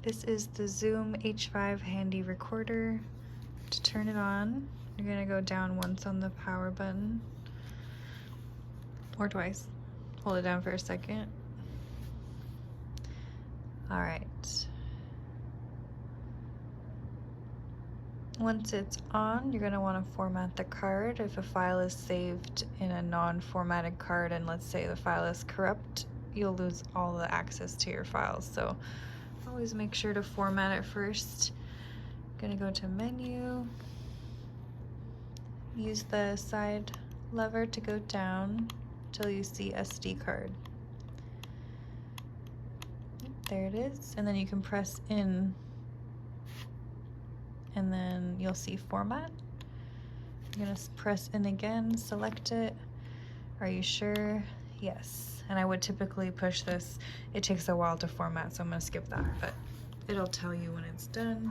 This is the Zoom H5 Handy Recorder. To turn it on, you're gonna go down once on the power button, or twice. Hold it down for a second. All right. Once it's on, you're gonna wanna format the card. If a file is saved in a non-formatted card and let's say the file is corrupt, you'll lose all the access to your files. So always make sure to format it first. Gonna go to menu, use the side lever to go down till you see SD card. There it is, and then you can press in and then you'll see format. You're gonna press in again, select it. Are you sure? Yes. And I would typically push this. It takes a while to format, so I'm gonna skip that, but it'll tell you when it's done.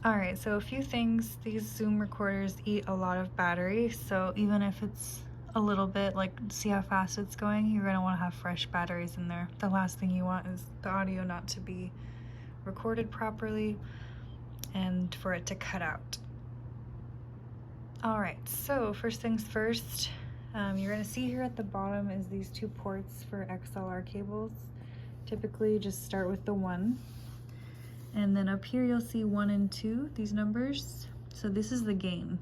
All right, so a few things. These Zoom recorders eat a lot of battery, so even if it's a little bit, like, see how fast it's going, you're gonna wanna have fresh batteries in there. The last thing you want is the audio not to be recorded properly and for it to cut out. All right, so first things first, you're gonna see here at the bottom is these two ports for XLR cables. Typically just start with the 1. And then up here you'll see 1 and 2, these numbers. So this is the gain.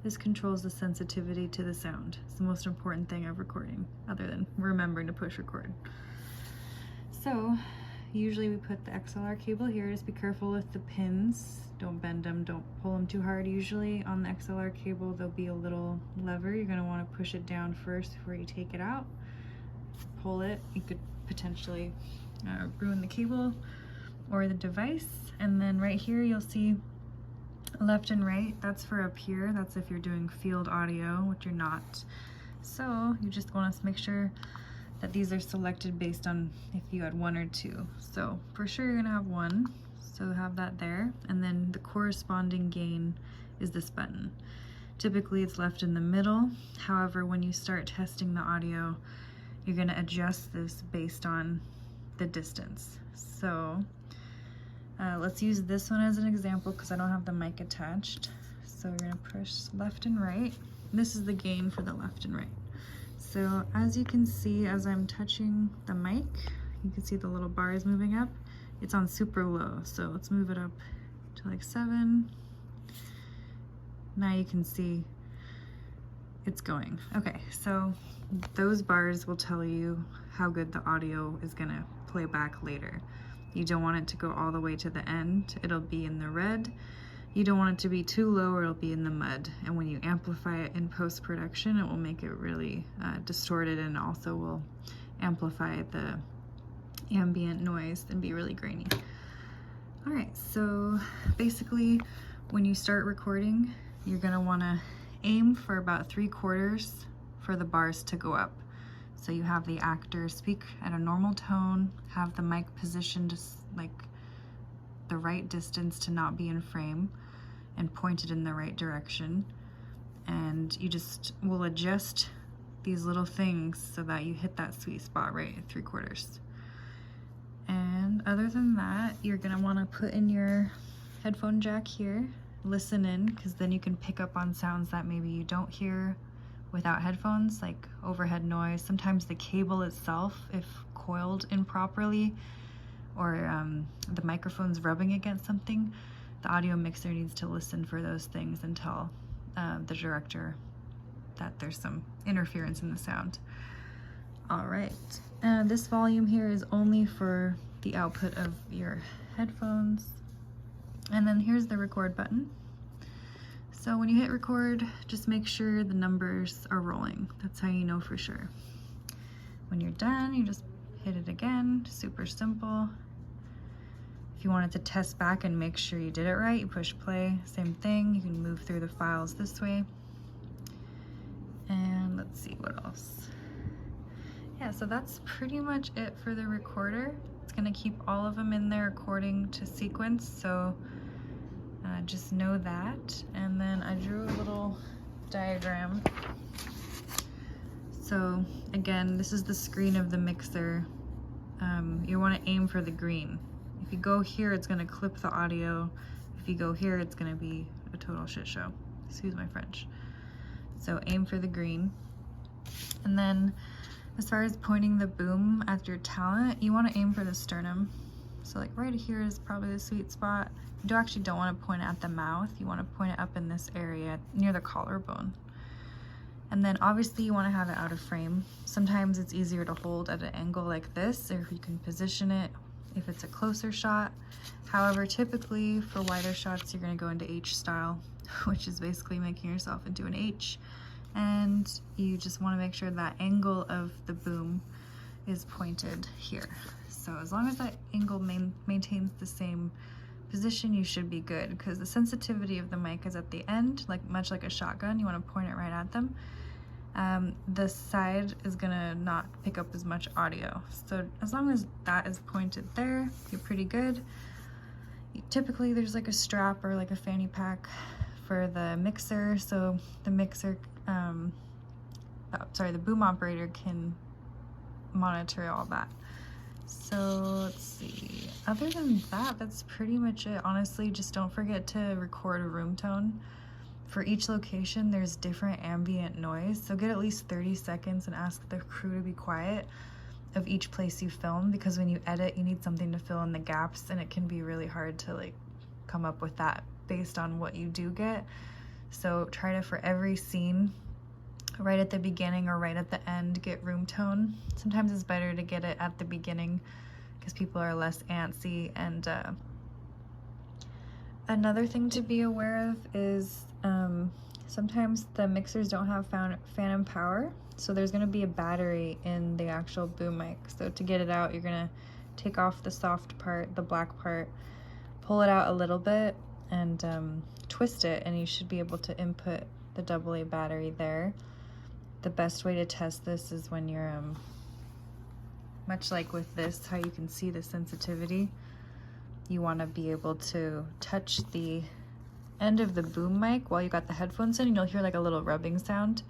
This controls the sensitivity to the sound. It's the most important thing of recording, other than remembering to push record. So usually we put the XLR cable here. Just be careful with the pins. Don't bend them, don't pull them too hard. Usually on the XLR cable there'll be a little lever. You're gonna wanna push it down first before you take it out. Pull it, you could potentially ruin the cable or the device. And then right here you'll see left and right. That's for up here. That's if you're doing field audio, which you're not. So you just want to make sure that these are selected based on if you had 1 or 2. So for sure you're gonna have 1, so have that there. And then the corresponding gain is this button. Typically it's left in the middle. However, when you start testing the audio, you're gonna adjust this based on the distance. So let's use this one as an example because I don't have the mic attached. So we're gonna push left and right. This is the gain for the left and right. So as you can see, as I'm touching the mic, you can see the little bars moving up. It's on super low, so let's move it up to like 7. Now you can see it's going. Okay, so those bars will tell you how good the audio is gonna play back later. You don't want it to go all the way to the end. It'll be in the red. You don't want it to be too low or it'll be in the mud. And when you amplify it in post-production, it will make it really distorted and also will amplify the ambient noise and be really grainy. All right, so basically when you start recording, you're gonna wanna aim for about 3/4 for the bars to go up. So you have the actor speak at a normal tone, have the mic positioned like the right distance to not be in frame and pointed in the right direction. And you just will adjust these little things so that you hit that sweet spot right at 3/4. And other than that, you're gonna wanna put in your headphone jack here, listen in, because then you can pick up on sounds that maybe you don't hear without headphones, like overhead noise. Sometimes the cable itself, if coiled improperly, or the microphone's rubbing against something, the audio mixer needs to listen for those things and tell the director that there's some interference in the sound. All right, this volume here is only for the output of your headphones. And then here's the record button. So when you hit record, just make sure the numbers are rolling. That's how you know for sure. When you're done, you just hit it again, super simple. If you wanted to test back and make sure you did it right, you push play, same thing. You can move through the files this way. And let's see what else. Yeah, so that's pretty much it for the recorder. It's gonna keep all of them in there according to sequence, so just know that. And then I drew a little diagram. So again, this is the screen of the mixer. you want to aim for the green. If you go here, it's going to clip the audio. If you go here, it's going to be a total shit show. Excuse my French. So aim for the green. And then as far as pointing the boom at your talent, you want to aim for the sternum. So like right here is probably the sweet spot. You actually don't want to point it at the mouth. You want to point it up in this area near the collarbone. And then obviously you want to have it out of frame. Sometimes it's easier to hold at an angle like this, or if you can position it if it's a closer shot. However, typically for wider shots, you're going to go into H style, which is basically making yourself into an H. And you just want to make sure that angle of the boom is pointed here. So as long as that angle maintains the same position, you should be good, because the sensitivity of the mic is at the end, like much like a shotgun. You want to point it right at them. The side is gonna not pick up as much audio. So as long as that is pointed there, you're pretty good. Typically there's like a strap or like a fanny pack for the mixer, so the mixer, the boom operator can monitor all that. So let's see, other than that, that's pretty much it. Honestly, just don't forget to record a room tone. For each location, there's different ambient noise, so get at least 30 seconds and ask the crew to be quiet of each place you film, because when you edit, you need something to fill in the gaps, and it can be really hard to like come up with that based on what you do get. So try to, for every scene, right at the beginning or right at the end, get room tone. Sometimes it's better to get it at the beginning because people are less antsy. And another thing to be aware of is sometimes the mixers don't have phantom power, so there's going to be a battery in the actual boom mic. So to get it out, you're going to take off the soft part, the black part, pull it out a little bit, and twist it, and you should be able to input the AA battery there. The best way to test this is when you're much like with this, how you can see the sensitivity. You want to be able to touch the end of the boom mic while you got the headphones in, and you'll hear like a little rubbing sound,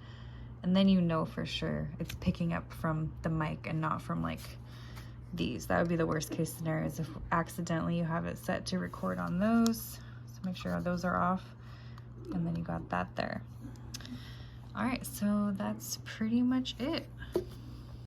and then you know for sure it's picking up from the mic and not from like these. That would be the worst case scenario, is if accidentally you have it set to record on those. So make sure those are off, and then you got that there. All right, so that's pretty much it.